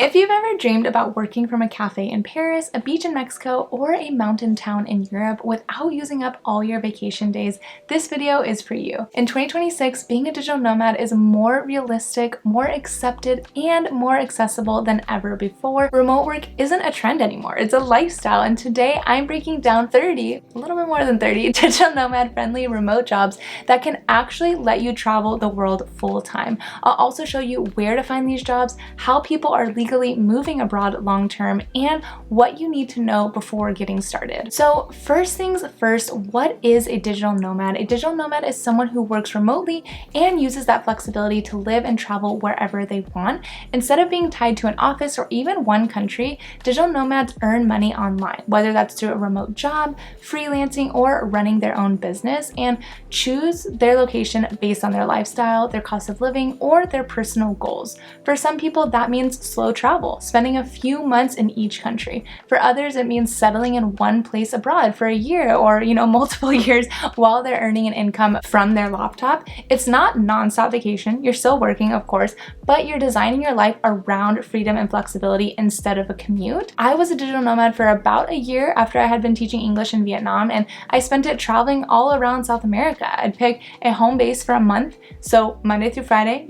If you've ever dreamed about working from a cafe in Paris, a beach in Mexico, or a mountain town in Europe without using up all your vacation days, this video is for you. In 2026, being a digital nomad is more realistic, more accepted, and more accessible than ever before. Remote work isn't a trend anymore, it's a lifestyle, and today I'm breaking down 30, a little bit more than 30, digital nomad friendly remote jobs that can actually let you travel the world full time. I'll also show you where to find these jobs, how people are legally moving abroad long term, and what you need to know before getting started. So first things first, what is a digital nomad? A digital nomad is someone who works remotely and uses that flexibility to live and travel wherever they want. Instead of being tied to an office or even one country, digital nomads earn money online, whether that's through a remote job, freelancing, or running their own business, and choose their location based on their lifestyle, their cost of living, or their personal goals. For some people, that means slow travel, spending a few months in each country. For others, it means settling in one place abroad for a year or, multiple years while they're earning an income from their laptop. It's not non-stop vacation. You're still working, of course, but you're designing your life around freedom and flexibility instead of a commute. I was a digital nomad for about a year after I had been teaching English in Vietnam, and I spent it traveling all around South America. I'd pick a home base for a month, so Monday through Friday,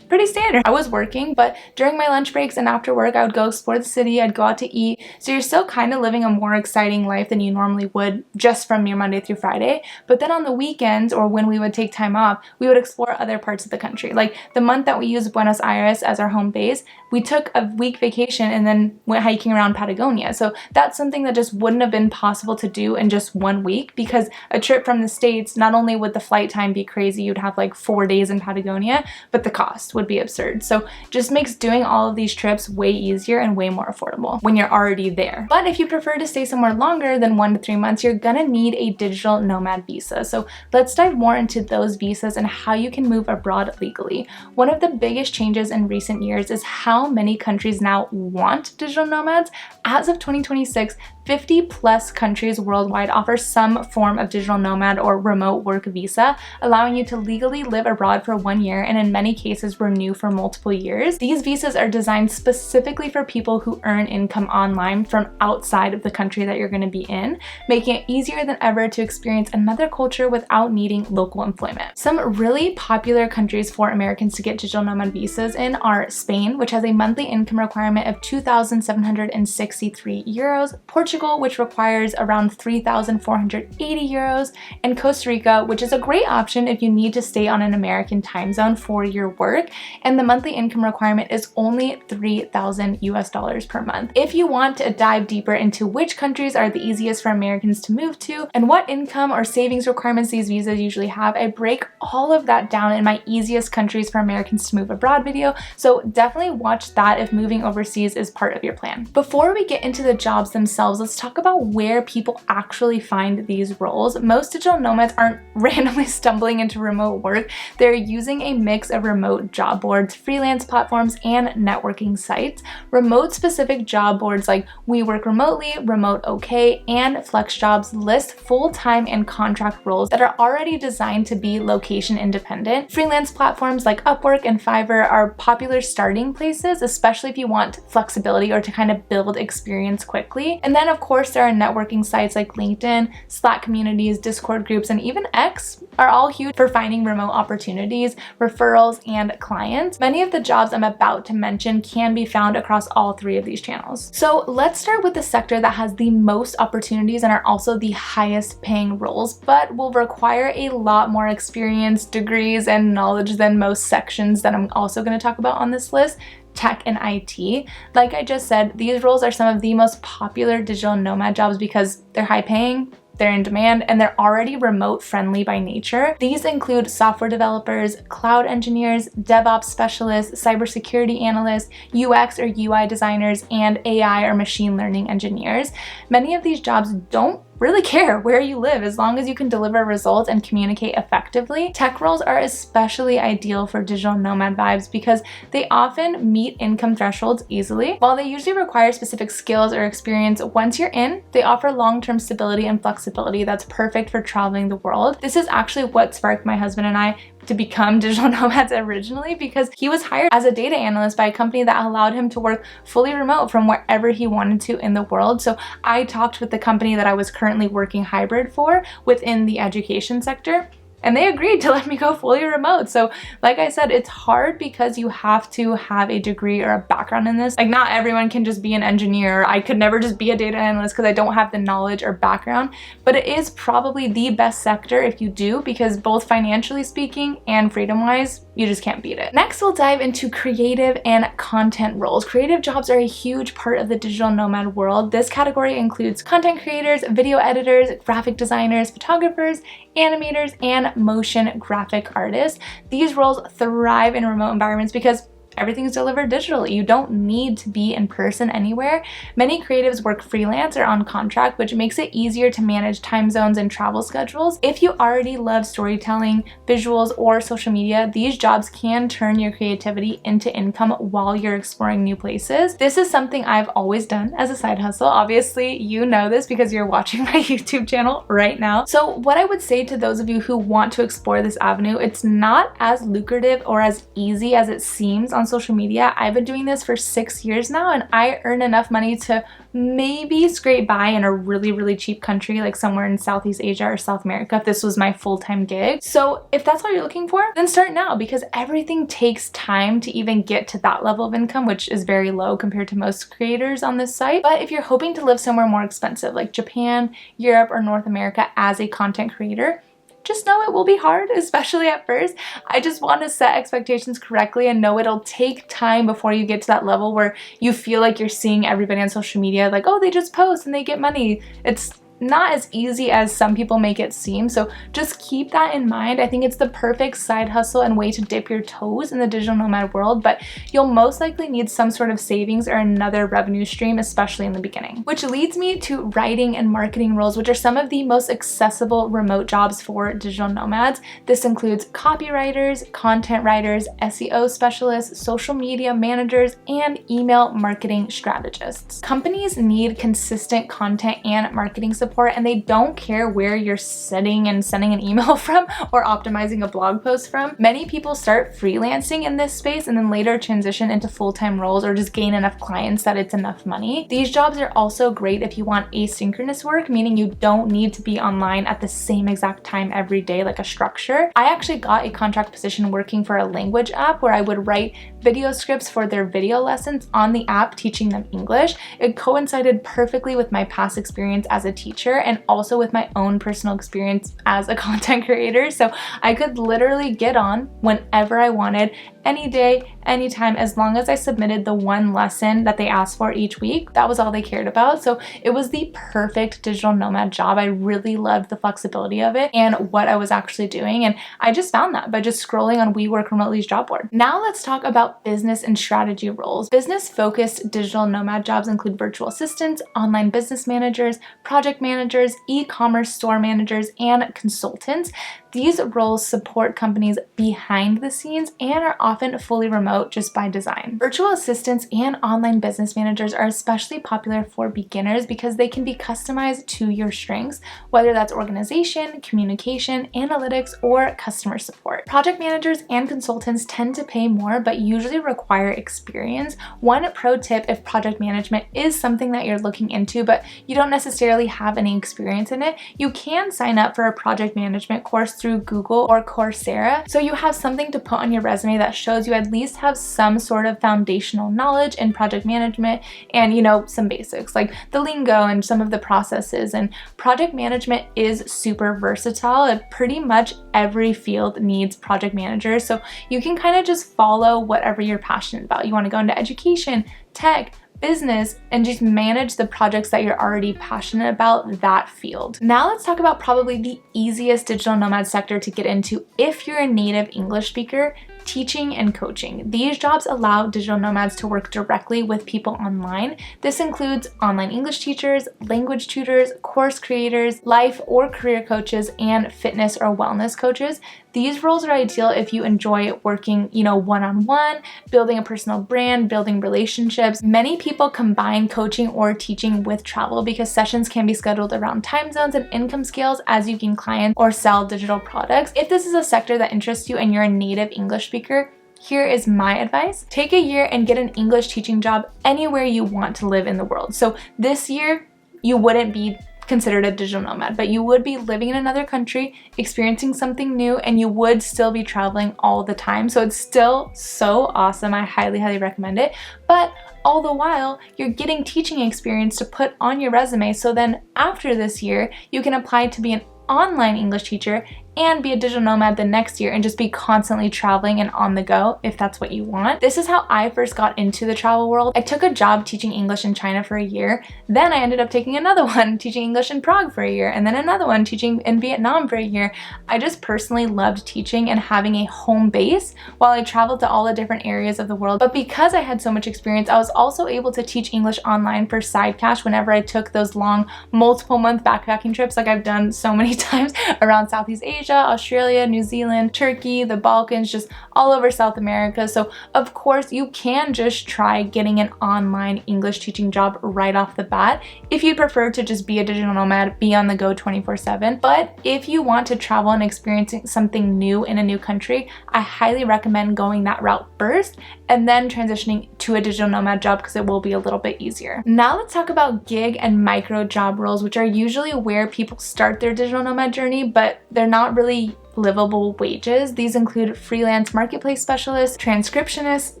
pretty standard. I was working, but during my lunch breaks and after work, I would go explore the city, I'd go out to eat. So you're still kind of living a more exciting life than you normally would just from your Monday through Friday. But then on the weekends, or when we would take time off, we would explore other parts of the country. Like the month that we used Buenos Aires as our home base, we took a week vacation and then went hiking around Patagonia. So that's something that just wouldn't have been possible to do in just 1 week, because a trip from the States, not only would the flight time be crazy, you'd have like 4 days in Patagonia, but the cost would be absurd. So just makes doing all of these trips way easier and way more affordable when you're already there. But if you prefer to stay somewhere longer than 1 to 3 months, you're gonna need a digital nomad visa. So let's dive more into those visas and how you can move abroad legally. One of the biggest changes in recent years is how many countries now want digital nomads. As of 2026, 50 plus countries worldwide offer some form of digital nomad or remote work visa, allowing you to legally live abroad for 1 year and in many cases renew for multiple years. These visas are designed specifically for people who earn income online from outside of the country that you're going to be in, making it easier than ever to experience another culture without needing local employment. Some really popular countries for Americans to get digital nomad visas in are Spain, which has a monthly income requirement of 2,763 euros, Portugal, which requires around 3,480 euros, and Costa Rica, which is a great option if you need to stay on an American time zone for your work, and the monthly income requirement is only 3,000 US dollars per month. If you want to dive deeper into which countries are the easiest for Americans to move to and what income or savings requirements these visas usually have, I break all of that down in my easiest countries for Americans to move abroad video, so definitely watch that if moving overseas is part of your plan. Before we get into the jobs themselves, let's talk about where people actually find these roles. Most digital nomads aren't randomly stumbling into remote work. They're using a mix of remote job boards, freelance platforms, and networking sites. Remote specific job boards like We Work Remotely, Remote OK, and Flex Jobs list full-time and contract roles that are already designed to be location independent. Freelance platforms like Upwork and Fiverr are popular starting places, especially if you want flexibility or to kind of build experience quickly. And then of course there are networking sites like LinkedIn, Slack communities, Discord groups, and even X are all huge for finding remote opportunities, referrals, and clients. Many of the jobs I'm about to mention can be found across all 3 of these channels. So let's start with the sector that has the most opportunities and are also the highest paying roles, but will require a lot more experience, degrees, and knowledge than most sections that I'm also going to talk about on this list. Tech and IT. Like I just said, these roles are some of the most popular digital nomad jobs because they're high paying, they're in demand, and they're already remote friendly by nature. These include software developers, cloud engineers, DevOps specialists, cybersecurity analysts, UX or UI designers, and AI or machine learning engineers. Many of these jobs don't really care where you live as long as you can deliver results and communicate effectively. Tech roles are especially ideal for digital nomad vibes because they often meet income thresholds easily. While they usually require specific skills or experience, once you're in, they offer long-term stability and flexibility that's perfect for traveling the world. This is actually what sparked my husband and I to become digital nomads originally, because he was hired as a data analyst by a company that allowed him to work fully remote from wherever he wanted to in the world. So I talked with the company that I was currently working hybrid for within the education sector, and they agreed to let me go fully remote. So like I said, it's hard because you have to have a degree or a background in this. Like, not everyone can just be an engineer. I could never just be a data analyst because I don't have the knowledge or background, but it is probably the best sector if you do, because both financially speaking and freedom-wise, you just can't beat it. Next, we'll dive into creative and content roles. Creative jobs are a huge part of the digital nomad world. This category includes content creators, video editors, graphic designers, photographers, animators, and motion graphic artists. These roles thrive in remote environments because everything's delivered digitally. You don't need to be in person anywhere. Many creatives work freelance or on contract, which makes it easier to manage time zones and travel schedules. If you already love storytelling, visuals, or social media, these jobs can turn your creativity into income while you're exploring new places. This is something I've always done as a side hustle. Obviously, you know this because you're watching my YouTube channel right now. So what I would say to those of you who want to explore this avenue, it's not as lucrative or as easy as it seems on social media. I've been doing this for 6 years now, and I earn enough money to maybe scrape by in a really, really cheap country, like somewhere in Southeast Asia or South America, if this was my full-time gig. So if that's what you're looking for, then start now, because everything takes time to even get to that level of income, which is very low compared to most creators on this site. But if you're hoping to live somewhere more expensive, like Japan, Europe, or North America as a content creator, just know it will be hard, especially at first. I just want to set expectations correctly and know it'll take time before you get to that level where you feel like you're seeing everybody on social media like, oh, they just post and they get money. It's not as easy as some people make it seem, so just keep that in mind. I think it's the perfect side hustle and way to dip your toes in the digital nomad world, but you'll most likely need some sort of savings or another revenue stream, especially in the beginning. Which leads me to writing and marketing roles, which are some of the most accessible remote jobs for digital nomads. This includes copywriters, content writers, SEO specialists, social media managers, and email marketing strategists. Companies need consistent content and marketing support, and they don't care where you're sitting and sending an email from or optimizing a blog post from. Many people start freelancing in this space and then later transition into full-time roles or just gain enough clients that it's enough money. These jobs are also great if you want asynchronous work, meaning you don't need to be online at the same exact time every day, like a structure. I actually got a contract position working for a language app where I would write video scripts for their video lessons on the app, teaching them English. It coincided perfectly with my past experience as a teacher and also with my own personal experience as a content creator. So I could literally get on whenever I wanted, any day, anytime, as long as I submitted the one lesson that they asked for each week. That was all they cared about. So it was the perfect digital nomad job. I really loved the flexibility of it and what I was actually doing. And I just found that by just scrolling on We Work Remotely's job board. Now let's talk about business and strategy roles. Business-focused digital nomad jobs include virtual assistants, online business managers, project managers, e-commerce store managers, and consultants. These roles support companies behind the scenes and are often fully remote just by design. Virtual assistants and online business managers are especially popular for beginners because they can be customized to your strengths, whether that's organization, communication, analytics, or customer support. Project managers and consultants tend to pay more but usually require experience. One pro tip if project management is something that you're looking into but you don't necessarily have any experience in it, you can sign up for a project management course through Google or Coursera, so you have something to put on your resume that shows you at least have some sort of foundational knowledge in project management and, you know, some basics like the lingo and some of the processes. And project management is super versatile. Pretty much every field needs project managers, so you can kind of just follow whatever you're passionate about. You want to go into education, tech, business, and just manage the projects that you're already passionate about that field. Now let's talk about probably the easiest digital nomad sector to get into if you're a native English speaker: teaching and coaching. These jobs allow digital nomads to work directly with people online. This includes online English teachers, language tutors, course creators, life or career coaches, and fitness or wellness coaches. These roles are ideal if you enjoy working, one-on-one, building a personal brand, building relationships. Many people combine coaching or teaching with travel because sessions can be scheduled around time zones and income scales as you gain clients or sell digital products. If this is a sector that interests you and you're a native English speaker, here is my advice. Take a year and get an English teaching job anywhere you want to live in the world. So this year, you wouldn't be considered a digital nomad, but you would be living in another country, experiencing something new, and you would still be traveling all the time. So it's still so awesome. I highly, highly recommend it. But all the while, you're getting teaching experience to put on your resume. So then after this year, you can apply to be an online English teacher and be a digital nomad the next year and just be constantly traveling and on the go if that's what you want. This is how I first got into the travel world. I took a job teaching English in China for a year. Then I ended up taking another one teaching English in Prague for a year, and then another one teaching in Vietnam for a year. I just personally loved teaching and having a home base while I traveled to all the different areas of the world. But because I had so much experience, I was also able to teach English online for side cash whenever I took those long multiple month backpacking trips like I've done so many times around Southeast Asia, Australia, New Zealand, Turkey, the Balkans, just all over South America. So of course you can just try getting an online English teaching job right off the bat if you'd prefer to just be a digital nomad, be on the go 24/7. But if you want to travel and experiencing something new in a new country, I highly recommend going that route first and then transitioning to a digital nomad job because it will be a little bit easier. Now let's talk about gig and micro job roles, which are usually where people start their digital nomad journey, but they're not really livable wages. These include freelance marketplace specialists, transcriptionists,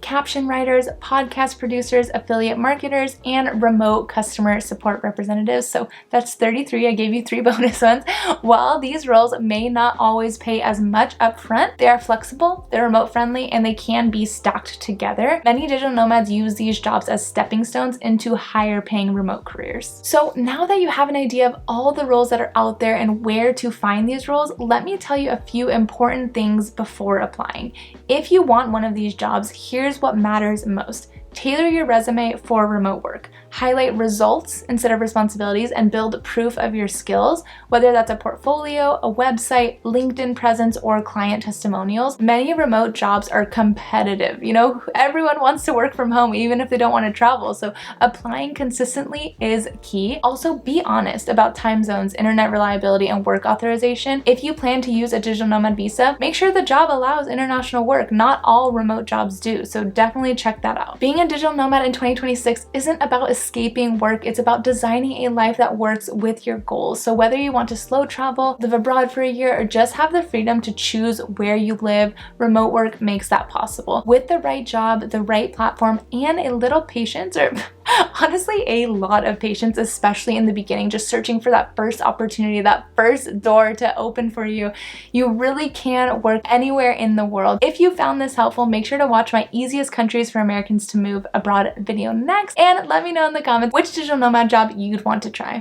caption writers, podcast producers, affiliate marketers, and remote customer support representatives. So that's 33. I gave you 3 bonus ones. While these roles may not always pay as much upfront, they are flexible, they're remote friendly, and they can be stacked together. Many digital nomads use these jobs as stepping stones into higher paying remote careers. So now that you have an idea of all the roles that are out there and where to find these roles, let me tell you a few important things before applying. If you want one of these jobs, here's what matters most. Tailor your resume for remote work. Highlight results instead of responsibilities and build proof of your skills, whether that's a portfolio, a website, LinkedIn presence, or client testimonials. Many remote jobs are competitive. Everyone wants to work from home even if they don't want to travel, so applying consistently is key. Also, be honest about time zones, internet reliability, and work authorization. If you plan to use a digital nomad visa, make sure the job allows international work. Not all remote jobs do, so definitely check that out. Being a digital nomad in 2026 isn't about escaping work, it's about designing a life that works with your goals. So whether you want to slow travel, live abroad for a year, or just have the freedom to choose where you live, remote work makes that possible. With the right job, the right platform, and a little patience, or honestly a lot of patience, especially in the beginning, just searching for that first opportunity, that first door to open for you, you really can work anywhere in the world. If you found this helpful, make sure to watch my easiest countries for Americans to move abroad video next, and let me know in the comments which digital nomad job you'd want to try.